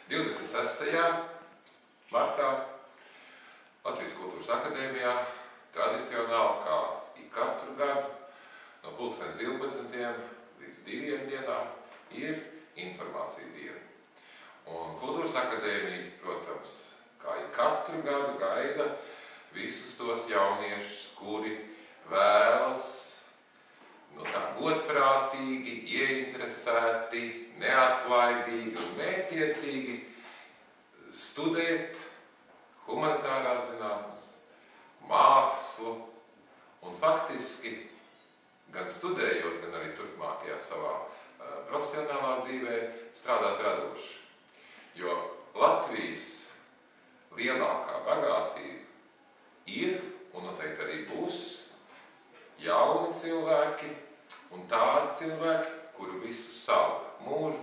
26. martā Latvijas Kultūras akadēmijā tradicionāli, kā ik katru gadu, no 12. līdz 2 dienām ir informācija diena. Un Kultūras akadēmija, protams, kā ik katru gadu gaida visus tos jauniešus, kuri vēlas godprātīgi, ieinteresēti, neatlaidīgi un mērķtiecīgi studēt humanitārās zinātnes, mākslu un faktiski gan studējot, gan arī turpmākajā savā profesionālā dzīvē strādāt radoši. Jo Latvijas lielākā bagātība ir un noteikti arī būs jauni cilvēki un tādi cilvēki, kuri visu savu mūžu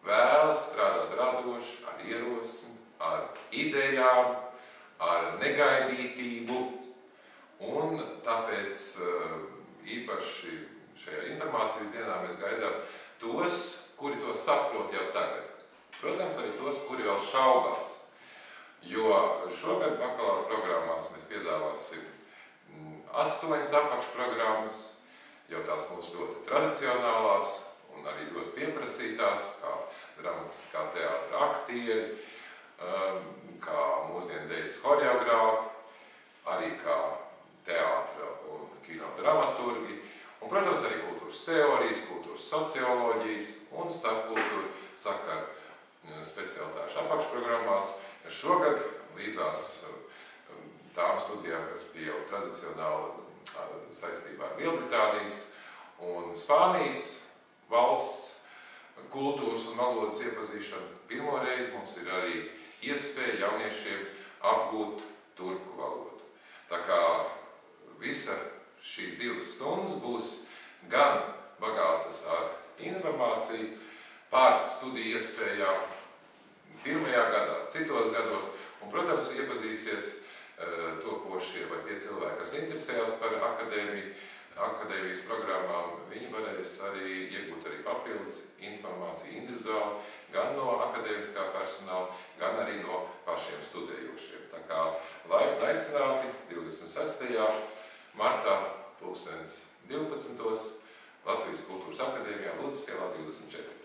vēlas strādāt radoši, ar ierosmi, ar idejām, ar negaidītību. Un tāpēc īpaši šajā informācijas dienā mēs gaidām tos, kuri to saprot jau tagad. Protams, arī tos, kuri vēl šaubās. Jo šogad bakalaura programmās mēs piedāvāsim 8 apakšprogrammas, jau tās mūsu ļoti tradicionālās un arī ļoti pieprasītās, kā dramatiskā teātra aktieri, kā mūsdienu dejas horeogrāfi, arī kā teātra un kino dramaturgi, un, protams, arī kultūras teorijas, kultūras socioloģijas un starpkultūru sakaru specialitāšu apakšprogrammās. Šogad līdzās tām studijām, kas bija jau tradicionāli saistībā ar Lielbritānijas un Spānijas valsts kultūras un valodas iepazīšanu, pirmo reizi mums ir arī iespēja jauniešiem apgūt turku valodu. Tā kā visa šīs 2 stundas būs gan bagātas ar informāciju par studiju iespējām pirmajā gadā, citos gados, un, protams, iepazīsies topošie vai tie cilvēki, kas interesējās par akadēmijas programmām, viņi varēs arī iegūt arī papildus informāciju individuāli, gan no akadēmiskā personāla, gan arī no pašiem studējošiem. Tā kā laipni aicināti 26. martā 2012. Latvijas Kultūras akadēmijā Ludzas ielā 24.